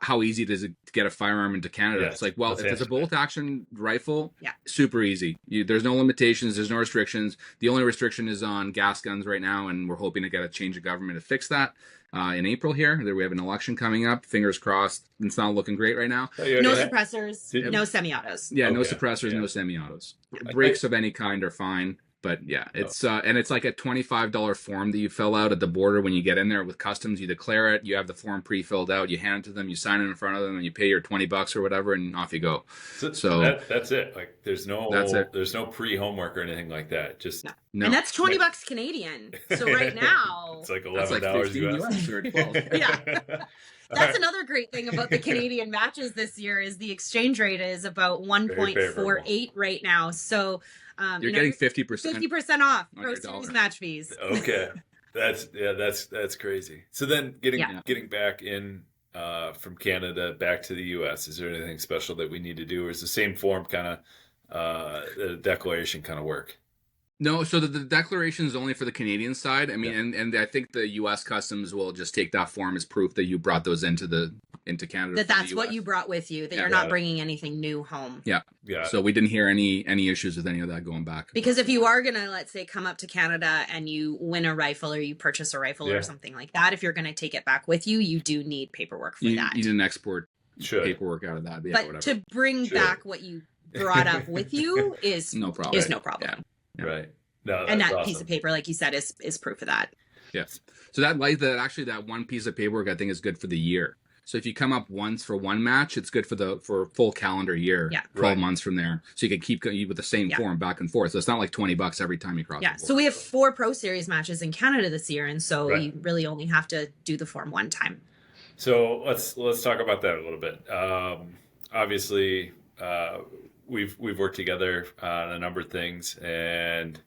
how easy is it to get a firearm into Canada? Yes, It's like, well, let's if it's a answer that. bolt action rifle, Yeah. super easy. There's no limitations. There's no restrictions. The only restriction is on gas guns right now, and we're hoping to get a change of government to fix that in April here. We have an election coming up. Fingers crossed. It's not looking great right now. No suppressors, Did- no semi-autos. Yeah, no Okay, suppressors, yeah. no semi-autos. Brakes of any kind are fine. But yeah, it's and it's like a $25 form that you fill out at the border when you get in there with customs. You declare it, you have the form pre-filled out, you hand it to them, you sign it in front of them, and you pay your $20 or whatever, and off you go. So that's it. Like there's no pre-homework or anything like that. Just No. And that's $20 Canadian. So right now, it's like That's $11 like 15 US. US or 12. yeah. That's another great thing about the Canadian matches this year is the exchange rate is about 1.48 right now. So You're getting 50%. 50% off on Pro your Series dollar. match fees. Okay, that's crazy. So then getting back in from Canada back to the U.S. Is there anything special that we need to do, or is the same form kind of the declaration kind of work? No, so the declaration is only for the Canadian side. I mean, and I think the U.S. Customs will just take that form as proof that you brought those into Canada. That's what you brought with you. That you're not bringing anything new home. Yeah. So we didn't hear any issues with any of that going back. Because if you are gonna, let's say, come up to Canada and you win a rifle or you purchase a rifle or something like that, if you're gonna take it back with you, you do need paperwork for that. You need an export paperwork out of that. Yeah, but whatever. To bring back what you brought up with you is no problem. Yeah. Right. No, and that awesome. piece of paper, like you said, is proof of that. Yes. So that one piece of paperwork I think is good for the year. So if you come up once for one match, it's good for a full calendar year, 12 months from there. So you can keep with the same form back and forth. So it's not like $20 every time you cross. Yeah. So we have 4 Pro Series matches in Canada this year, and so you really only have to do the form one time. So let's talk about that a little bit. Obviously, we've worked together on a number of things, and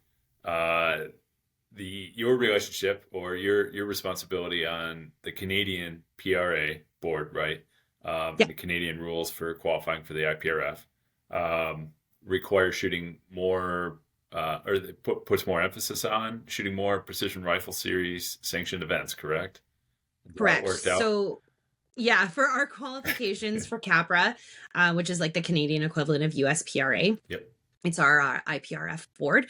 your relationship or your responsibility on the Canadian PRA board, right? The Canadian rules for qualifying for the IPRF require shooting more, or puts more emphasis on shooting more precision rifle series sanctioned events, correct? Correct. So for our qualifications for CAPRA, which is like the Canadian equivalent of U.S. PRA. Yep. It's our IPRF board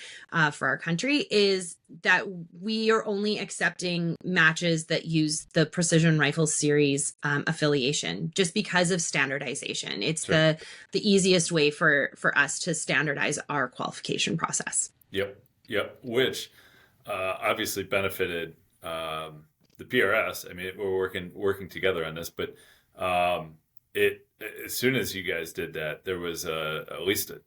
for our country, is that we are only accepting matches that use the Precision Rifle Series affiliation just because of standardization. It's the easiest way for us to standardize our qualification process. Yep. Which obviously benefited the PRS. I mean, we're working together on this, but as soon as you guys did that, there was at least a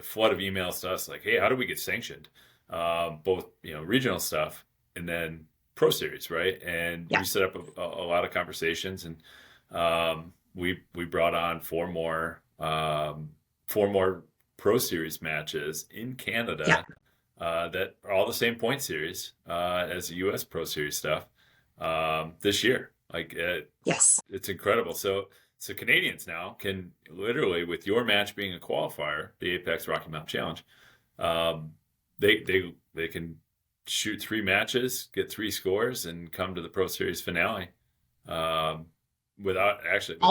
flood of emails to us like, hey, how do we get sanctioned? Both, regional stuff and then Pro Series, right? And we set up a lot of conversations, and we brought on four more Pro Series matches in Canada that are all the same point series as the U.S. Pro Series stuff this year. It's incredible. So Canadians now can literally, with your match being a qualifier, the Apex Rocky Mountain Challenge, they can shoot 3 matches, get 3 scores, and come to the Pro Series finale without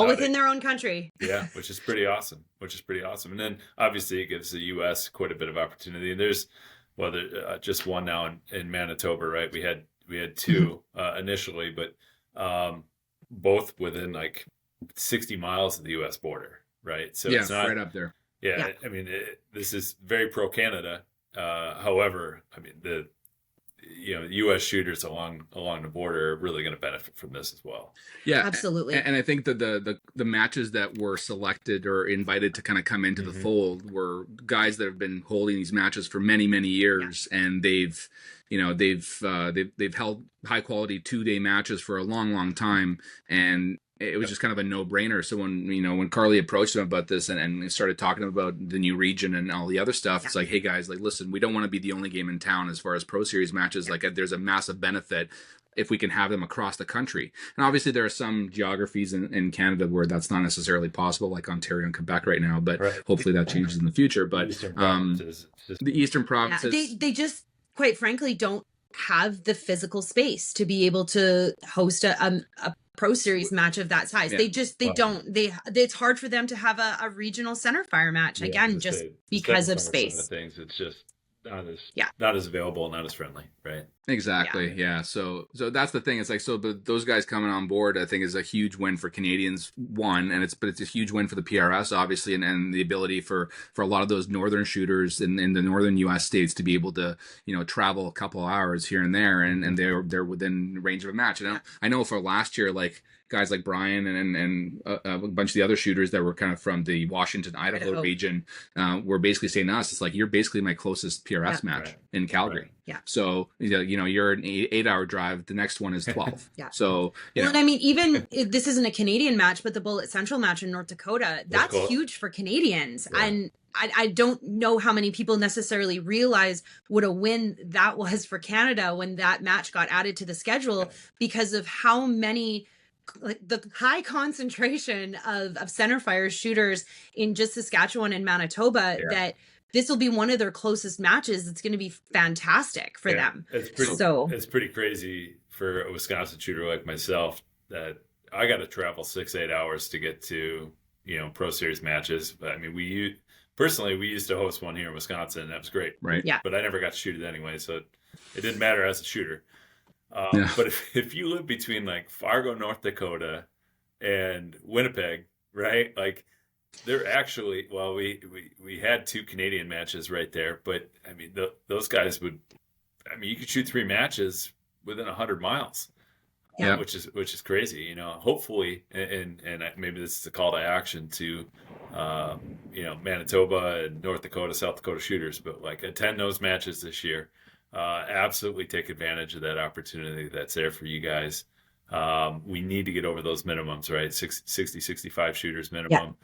within their own country. Yeah, which is pretty awesome. And then obviously it gives the U.S. quite a bit of opportunity. And there's just one now in Manitoba, right? We had 2 initially, but both within like 60 miles of the U.S. border, right? So it's not right up there. Yeah. I mean, this is very pro Canada. However, I mean, the U.S. shooters along the border are really going to benefit from this as well. Yeah, absolutely. And I think that the matches that were selected or invited to kind of come into the fold were guys that have been holding these matches for many, many years, and they've held high quality 2-day matches for a long, long time, and it was just kind of a no-brainer. So when Carlee approached him about this and started talking about the new region and all the other stuff, it's like, hey guys, like, listen, we don't want to be the only game in town as far as Pro Series matches. Like, there's a massive benefit if we can have them across the country. And obviously there are some geographies in Canada where that's not necessarily possible, like Ontario and Quebec right now, but hopefully that changes in the future. But the Eastern provinces, they just, quite frankly, don't have the physical space to be able to host a Pro Series match of that size. They don't. It's hard for them to have a regional center fire match just because of space. Some of the things, it's just not as available, not as friendly, right? Exactly. Yeah. So that's the thing. It's like, those guys coming on board, I think, is a huge win for Canadians. But it's a huge win for the PRS, obviously, and the ability for a lot of those northern shooters in the northern U.S. states to be able to travel a couple hours here and there, and they're within range of a match. And I know for last year, like, guys like Brian and a bunch of the other shooters that were kind of from the Washington, Idaho region were basically saying to us, it's like, you're basically my closest PRS match in Calgary. Right. Yeah. So, you're an 8-hour drive. The next one is 12. So, and I mean, even this isn't a Canadian match, but the Bullet Central match in North Dakota, that's huge for Canadians. Yeah. And I don't know how many people necessarily realize what a win that was for Canada when that match got added to the schedule because of how many, like, the high concentration of centerfire shooters in just Saskatchewan and Manitoba that this will be one of their closest matches. It's going to be fantastic for them. It's pretty crazy for a Wisconsin shooter like myself that I got to travel 6-8 hours to get to, Pro Series matches. But I mean, we used to host one here in Wisconsin. And that was great. Right. Yeah. But I never got to shoot it anyway. So it didn't matter as a shooter. But if you live between like Fargo, North Dakota and Winnipeg, right? Like they're actually, well, we had 2 Canadian matches right there, but I mean, those guys you could shoot 3 matches within 100 miles. Yeah. Which is crazy, hopefully, and maybe this is a call to action to, Manitoba and North Dakota, South Dakota shooters, but like attend those matches this year. Absolutely take advantage of that opportunity that's there for you guys. We need to get over those minimums, right? 60, 65 shooters minimum,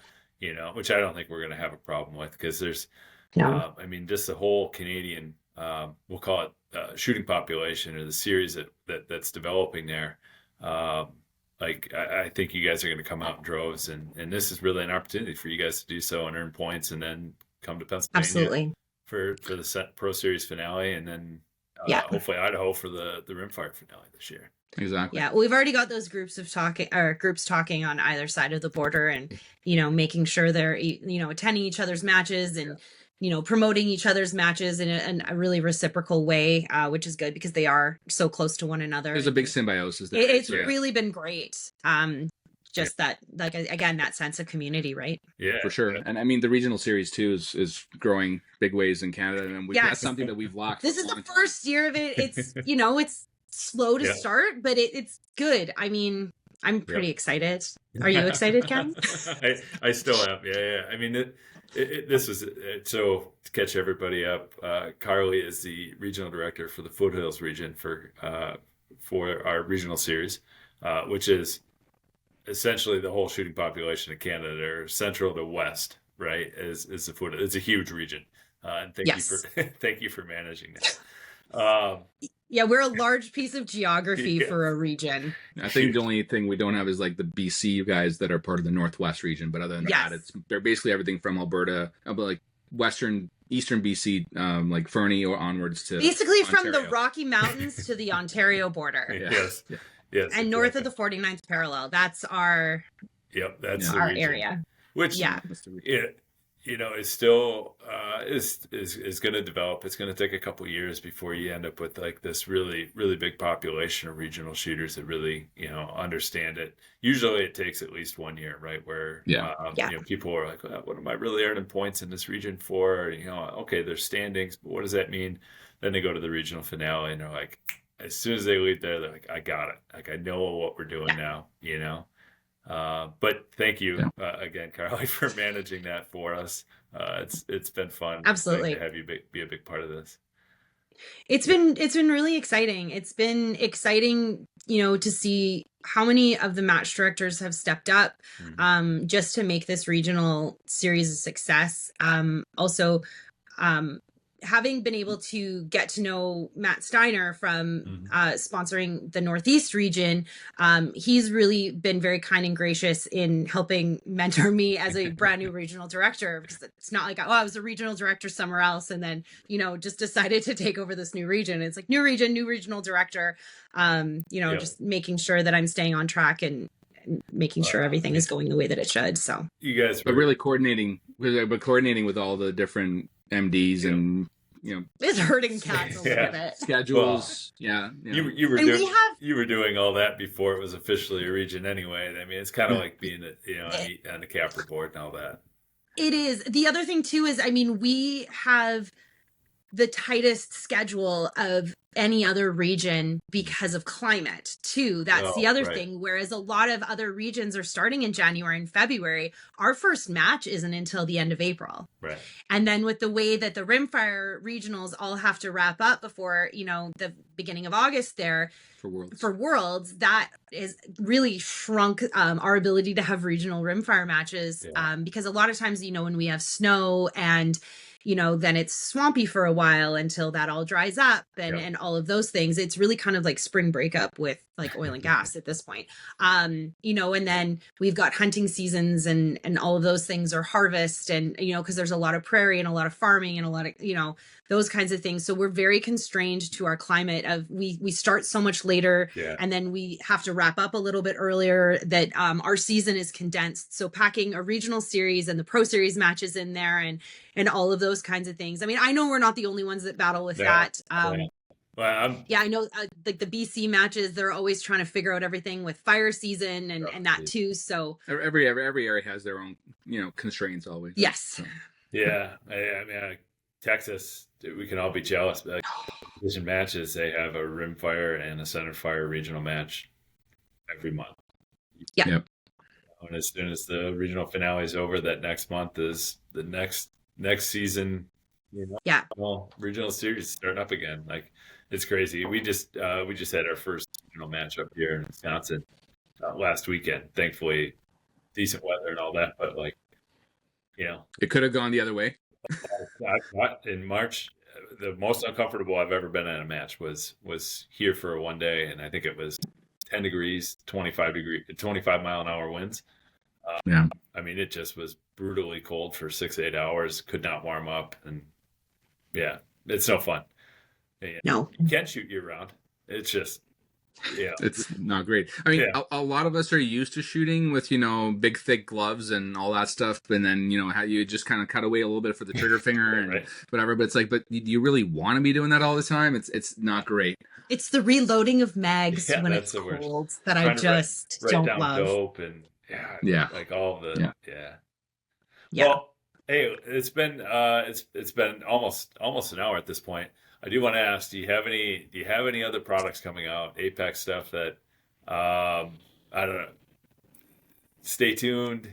which I don't think we're going to have a problem with because there's, just the whole Canadian, we'll call it shooting population or the series that's developing there. I think you guys are going to come out in droves, and this is really an opportunity for you guys to do so and earn points, and then come to Pennsylvania. Absolutely. For the Pro Series finale, and then hopefully Idaho for the Rimfire finale this year. Exactly. Yeah, we've already got those groups talking on either side of the border, and making sure they're attending each other's matches and promoting each other's matches in a really reciprocal way, which is good because they are so close to one another. There's a big symbiosis there. It's really been great. Just that, like, again, that sense of community, right? Yeah, for sure. And I mean, the regional series too is growing big ways in Canada, and that's something that we've locked. This is the first year of it. It's it's slow to start, but it's good. I mean, I'm pretty excited. Are you excited, Ken? I still am. Yeah. I mean, this was so to catch everybody up. Carlee is the regional director for the Foothills region for our regional series, which is essentially the whole shooting population of Canada. They're central to west, right? Is the foot? It's a huge region, and thank you for managing that. Yeah, we're a large piece of geography for a region. I think the only thing we don't have is like the BC guys that are part of the Northwest region, but other than that, they're basically everything from Alberta, like eastern BC, like Fernie or onwards to basically Ontario. From the Rocky Mountains to the Ontario border. Yes, and north of the 49th parallel. That's our that's our area. Which is still is going to develop. It's going to take a couple of years before you end up with like this really, really big population of regional shooters that really understand it. Usually it takes at least 1 year, right? Where people are like, well, what am I really earning points in this region for? Okay, there's standings, but what does that mean? Then they go to the regional finale and they're like, as soon as they leave there, they're like, I got it. Like, I know what we're doing now, But thank you again, Carlee, for managing that for us. It's been fun. Absolutely. To have you be a big part of this. It's been really exciting. It's been exciting, to see how many of the match directors have stepped up, just to make this regional series a success. Also, having been able to get to know Matt Steiner from sponsoring the Northeast region, he's really been very kind and gracious in helping mentor me as a brand new regional director, because it's not like, I was a regional director somewhere else and then, just decided to take over this new region. It's like new region, new regional director, just making sure that I'm staying on track and making sure everything is going the way that it should. So you guys but really coordinating with all the different MDs and it's hurting cats a little bit. Schedules, You were doing all that before it was officially a region anyway. I mean, it's kind of like being on the Capra board and all that. It is. The other thing too is, we have the tightest schedule of any other region because of climate too. That's the other thing. Whereas a lot of other regions are starting in January and February, our first match isn't until the end of April. Right. And then with the way that the Rimfire regionals all have to wrap up before, the beginning of August there for Worlds, that is really shrunk our ability to have regional Rimfire matches. Because a lot of times, when we have snow and then it's swampy for a while until that all dries up and all of those things. It's really kind of like spring breakup with like oil and gas at this point. And then we've got hunting seasons and all of those things, are harvest, and, because there's a lot of prairie and a lot of farming and a lot of, those kinds of things. So we're very constrained to our climate of we start so much later, and then we have to wrap up a little bit earlier, that our season is condensed. So packing a regional series and the pro series matches in there and all of those kinds of things. I mean, I know we're not the only ones that battle with that. Well, I know like the BC matches, they're always trying to figure out everything with fire season and that too. So every area has their own, constraints always. Yes. So. Yeah. I mean, Texas, we can all be jealous, but division matches, they have a rim fire and a center fire regional match every month. Yep. And as soon as the regional finale is over, that next month is the next season. Well, regional series starting up again. Like, it's crazy. We just had our first regional match up here in Wisconsin last weekend. Thankfully, decent weather and all that, but like, it could have gone the other way. In March, the most uncomfortable I've ever been at a match was here for one day, and I think it was 10 degrees, 25 mile an hour winds. I mean, it just was brutally cold for 6-8 hours. Could not warm up, and it's no fun. No, you can't shoot year round. It's just it's not great. I mean, a lot of us are used to shooting with big thick gloves and all that stuff, and then how you just kind of cut away a little bit for the trigger finger and whatever. But it's like, but do you really want to be doing that all the time? It's not great. It's the reloading of mags when it's cold that I just don't love. Dope and like all the Well, hey, it's been almost an hour at this point. I do want to ask, do you have any other products coming out, Apex stuff that I don't know? Stay tuned.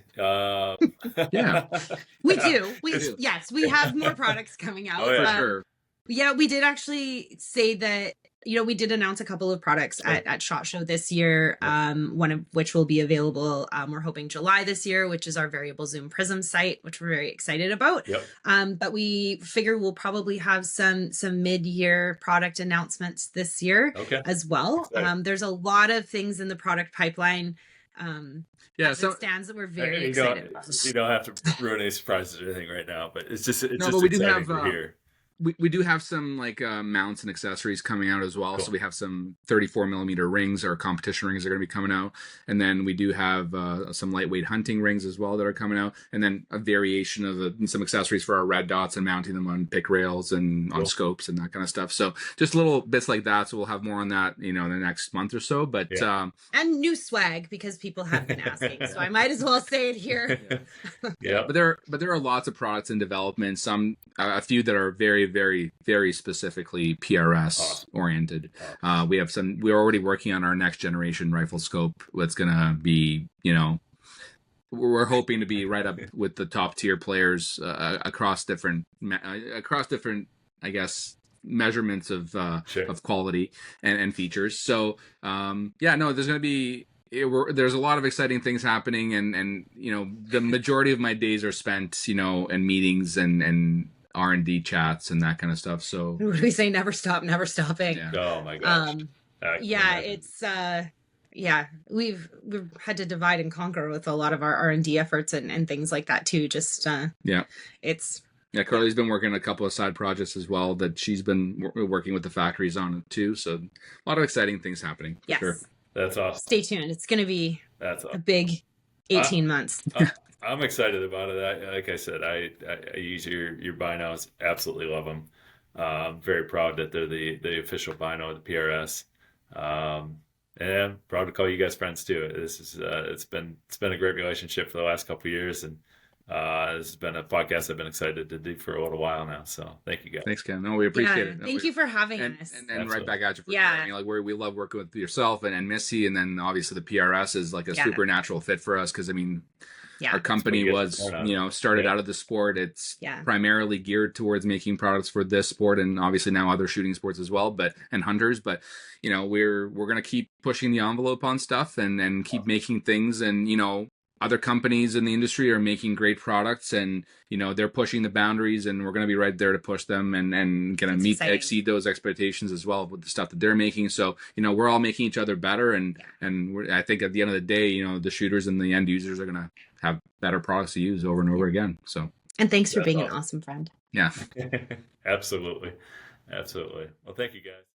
We do. Yes, we have more products coming out. For sure. Yeah, we did actually say that, we did announce a couple of products at SHOT Show this year, one of which will be available. We're hoping July this year, which is our variable zoom prism sight, which we're very excited about. But we figure we'll probably have some mid-year product announcements this year as well. There's a lot of things in the product pipeline. So stands that we're very excited about. You don't have to ruin any surprises or anything right now, but it's just but we do have here. We do have some like mounts and accessories coming out as well. Cool. So we have some 34 millimeter rings, or competition rings, are going to be coming out, and then we do have some lightweight hunting rings as well that are coming out, and then a variation of some accessories for our red dots and mounting them on pick rails and on scopes and that kind of stuff. So just little bits like that. So we'll have more on that, in the next month or so. But and new swag, because people have been asking, so I might as well say it here. But there are lots of products in development. Some a few that are very, very, very specifically PRS oriented. We're already working on our next generation rifle scope. That's gonna be, we're hoping to be right up with the top tier players across different, I guess, measurements of quality and features. So there's gonna be. There's a lot of exciting things happening, and the majority of my days are spent in meetings and R&D chats and that kind of stuff. So what do we say? Never stop, never stopping. Oh my gosh. It's we've had to divide and conquer with a lot of our R&D efforts and things like that too. Just Carlee's been working on a couple of side projects as well that she's been working with the factories on too. So a lot of exciting things happening. Yes. Sure. That's awesome. Stay tuned. It's going to be a big 18 months. I'm excited about it. Like I said, I use your binos. Absolutely love them. I'm very proud that they're the official bino of the PRS. And I'm proud to call you guys friends too. This is it's been a great relationship for the last couple of years, and this has been a podcast I've been excited to do for a little while now. So thank you guys. Thanks, Ken. No, we appreciate it. Thank you for having us. And right back at you. We love working with yourself and Missy, and then obviously the PRS is like a supernatural fit for us because our company was, started out of the sport. It's primarily geared towards making products for this sport, and obviously now other shooting sports as well, and hunters. But we're going to keep pushing the envelope on stuff and keep making things, and other companies in the industry are making great products, and they're pushing the boundaries, and we're going to be right there to push them and going to exceed those expectations as well with the stuff that they're making. So we're all making each other better, and I think at the end of the day, the shooters and the end users are going to have better products to use over and over again. So, and thanks for being an awesome friend. Yeah. Absolutely. Well, thank you guys.